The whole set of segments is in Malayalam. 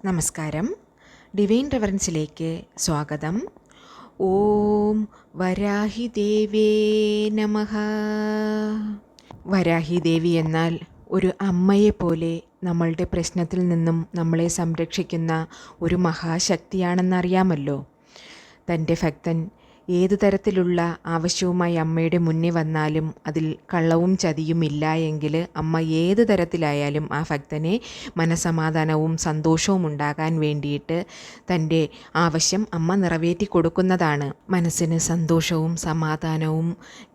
നമസ്കാരം. ഡിവൈൻ റെവറൻസിലേക്ക് സ്വാഗതം. ഓം വരാഹി ദേവേ നമഃ. വരാഹി ദേവി എന്നാൽ ഒരു അമ്മയെപ്പോലെ നമ്മളുടെ പ്രശ്നത്തിൽ നിന്നും നമ്മളെ സംരക്ഷിക്കുന്ന ഒരു മഹാശക്തിയാണെന്നറിയാമല്ലോ. തൻ്റെ ഭക്തൻ ഏതു തരത്തിലുള്ള ആവശ്യവുമായി അമ്മയുടെ മുന്നിൽ വന്നാലും അതിൽ കള്ളവും ചതിയും ഇല്ല എങ്കിൽ അമ്മ ഏത് തരത്തിലായാലും ആ ഭക്തനെ മനസമാധാനവും സന്തോഷവും ഉണ്ടാകാൻ വേണ്ടിയിട്ട് തൻ്റെ ആവശ്യം അമ്മ നിറവേറ്റി കൊടുക്കുന്നതാണ്. മനസ്സിന് സന്തോഷവും സമാധാനവും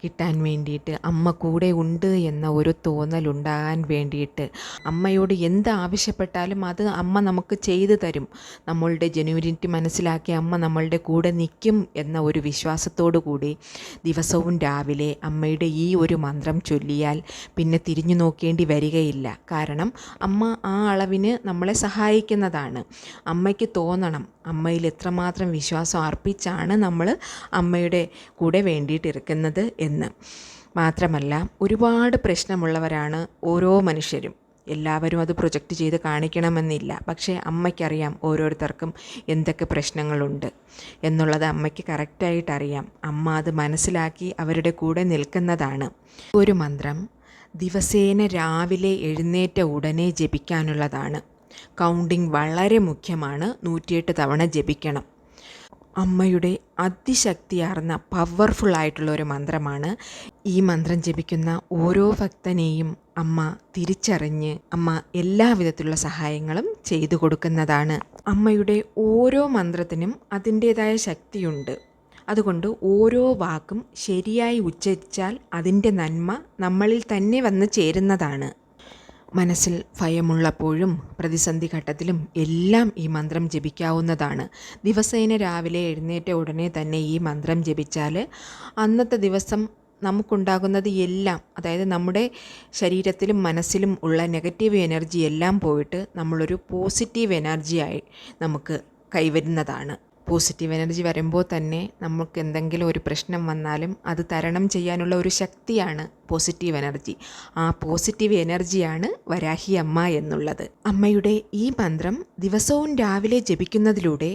കിട്ടാൻ വേണ്ടിയിട്ട് അമ്മ കൂടെ ഉണ്ട് എന്ന ഒരു തോന്നലുണ്ടാകാൻ വേണ്ടിയിട്ട് അമ്മയോട് എന്ത് ആവശ്യപ്പെട്ടാലും അത് അമ്മ നമുക്ക് ചെയ്തു തരും. നമ്മളുടെ ജെന്യുവിനിറ്റി മനസ്സിലാക്കി അമ്മ നമ്മളുടെ കൂടെ നിൽക്കും എന്ന ഒരു വിശ്വാസത്തോടു കൂടി ദിവസവും രാവിലെ അമ്മയുടെ ഈ ഒരു മന്ത്രം ചൊല്ലിയാൽ പിന്നെ തിരിഞ്ഞു നോക്കേണ്ടി വരികയില്ല. കാരണം അമ്മ ആ അളവിന് നമ്മളെ സഹായിക്കുന്നതാണ്. അമ്മയ്ക്ക് തോന്നണം അമ്മയിൽ എത്രമാത്രം വിശ്വാസം അർപ്പിച്ചാണ് നമ്മൾ അമ്മയുടെ കൂടെ വേണ്ടിയിട്ടിരിക്കുന്നത് എന്ന്. മാത്രമല്ല, ഒരുപാട് പ്രശ്നമുള്ളവരാണ് ഓരോ മനുഷ്യരും. എല്ലാവരും അത് പ്രൊജക്റ്റ് ചെയ്ത് കാണിക്കണമെന്നില്ല. പക്ഷേ അമ്മയ്ക്കറിയാം ഓരോരുത്തർക്കും എന്തൊക്കെ പ്രശ്നങ്ങളുണ്ട് എന്നുള്ളത് അമ്മയ്ക്ക് കറക്റ്റായിട്ട് അറിയാം. അമ്മ അത് മനസ്സിലാക്കി അവരുടെ കൂടെ നിൽക്കുന്നതാണ്. ഒരു മന്ത്രം ദിവസേന രാവിലെ എഴുന്നേറ്റ ഉടനെ ജപിക്കാനുള്ളതാണ്. കൗണ്ടിങ് വളരെ മുഖ്യമാണ്. 108 തവണ ജപിക്കണം. അമ്മയുടെ അതിശക്തിയാർന്ന പവർഫുള്ളായിട്ടുള്ള ഒരു മന്ത്രമാണ്. ഈ മന്ത്രം ജപിക്കുന്ന ഓരോ ഭക്തനെയും അമ്മ തിരിച്ചറിഞ്ഞ് അമ്മ എല്ലാവിധത്തിലുള്ള സഹായങ്ങളും ചെയ്തു കൊടുക്കുന്നതാണ്. അമ്മയുടെ ഓരോ മന്ത്രത്തിനും അതിൻ്റേതായ ശക്തിയുണ്ട്. അതുകൊണ്ട് ഓരോ വാക്കും ശരിയായി ഉച്ചരിച്ചാൽ അതിൻ്റെ നന്മ നമ്മളിൽ തന്നെ വന്ന് ചേരുന്നതാണ്. മനസ്സിൽ ഭയമുള്ളപ്പോഴും പ്രതിസന്ധി ഘട്ടത്തിലും എല്ലാം ഈ മന്ത്രം ജപിക്കാവുന്നതാണ്. ദിവസേന രാവിലെ എഴുന്നേറ്റ ഉടനെ തന്നെ ഈ മന്ത്രം ജപിച്ചാൽ അന്നത്തെ ദിവസം നമുക്കുണ്ടാകുന്നത് എല്ലാം, അതായത് നമ്മുടെ ശരീരത്തിലും മനസ്സിലും ഉള്ള നെഗറ്റീവ് എനർജി എല്ലാം പോയിട്ട് നമ്മളൊരു പോസിറ്റീവ് എനർജിയായി നമുക്ക് കൈവരുന്നതാണ്. പോസിറ്റീവ് എനർജി വരുമ്പോൾ തന്നെ നമുക്ക് എന്തെങ്കിലും ഒരു പ്രശ്നം വന്നാലും അത് തരണം ചെയ്യാനുള്ള ഒരു ശക്തിയാണ് പോസിറ്റീവ് എനർജി. ആ പോസിറ്റീവ് എനർജിയാണ് വരാഹി അമ്മ എന്നുള്ളത്. അമ്മയുടെ ഈ മന്ത്രം ദിവസവും രാവിലെ ജപിക്കുന്നതിലൂടെ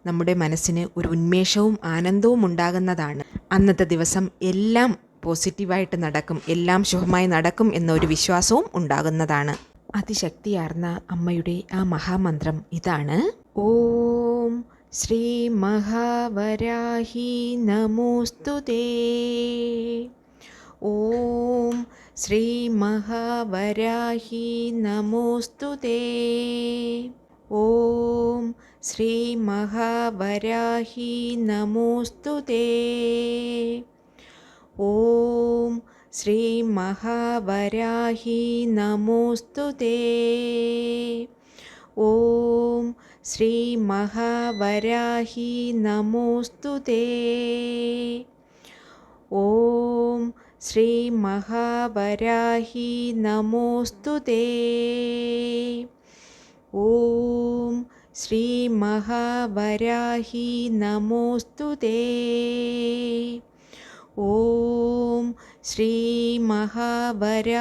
നമ്മുടെ മനസ്സിന് ഒരു ഉന്മേഷവും ആനന്ദവും ഉണ്ടാകുന്നതാണ്. അന്നത്തെ ദിവസം എല്ലാം പോസിറ്റീവായിട്ട് നടക്കും, എല്ലാം ശുഭമായി നടക്കും എന്നൊരു വിശ്വാസവും ഉണ്ടാകുന്നതാണ്. അതിശക്തിയാർന്ന അമ്മയുടെ ആ മഹാമന്ത്രം ഇതാണ്. ഓം ശ്രീ മഹാവരാഹി നമോസ്തുതേ. ഓം ശ്രീ മഹാവരാഹി നമോസ്തുതേ. ഓം ശ്രീ മഹാവരാഹി നമോസ്തുതേ. ഓം ശ്രീ മഹാവരാഹി നമോസ്തുതേ. ഓം ശ്രീ മഹാവരാഹി നമോസ്തുതേ. ഓം ശ്രീ മഹാവരാഹി നമോസ്തുതേ. ഓം ശ്രീ മഹാവരാഹി നമോസ്തുതേ. ഓം ശ്രീ മഹാവരാഹി നമോസ്തുതേ.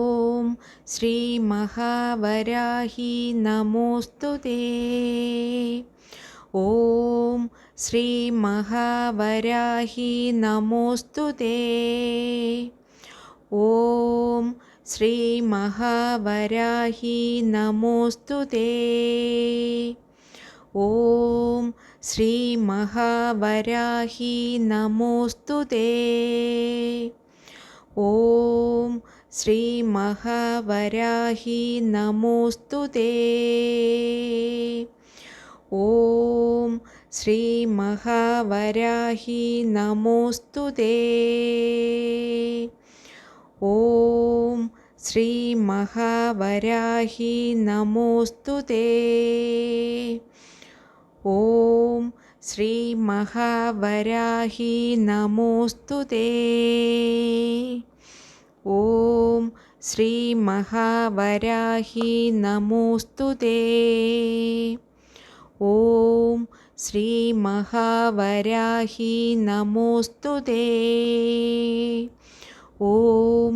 ഓം ശ്രീ മഹാവരാഹി നമോസ്തുതേ. ഓം ശ്രീ മഹാവരാഹി നമോസ്തുതേ. ഓം ശ്രീ മഹാവരാഹി നമോസ്തുതേ. ഓം ശ്രീ മഹാവരാഹി നമോസ്തുതേ. ഓം ശ്രീ മഹാവരാഹി നമോസ്തുതേ. ഓം ശ്രീ മഹാവരാഹി നമോസ്തുതേ. ഓം ശ്രീ മഹാവരാഹി നമോസ്തുതേ. ഓം ശ്രീ മഹാവരാഹി നമോസ്തുതേ. ഓം ശ്രീ മഹാവരാഹി നമോസ്തുതേ. ഓം ശ്രീ മഹാവരാഹി നമോസ്തുതേ. ഓം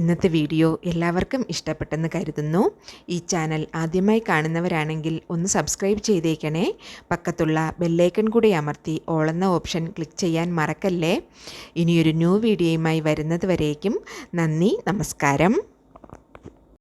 ഇന്നത്തെ വീഡിയോ എല്ലാവർക്കും ഇഷ്ടപ്പെട്ടെന്ന് കരുതുന്നു. ഈ ചാനൽ ആദ്യമായി കാണുന്നവരാണെങ്കിൽ ഒന്ന് സബ്സ്ക്രൈബ് ചെയ്തേക്കണേ. പക്കത്തുള്ള ബെല്ലൈക്കൺ കൂടി അമർത്തി ഓൾ എന്ന ഓപ്ഷൻ ക്ലിക്ക് ചെയ്യാൻ മറക്കല്ലേ. ഇനിയൊരു ന്യൂ വീഡിയോയുമായി വരുന്നത് വരേക്കും നന്ദി, നമസ്കാരം.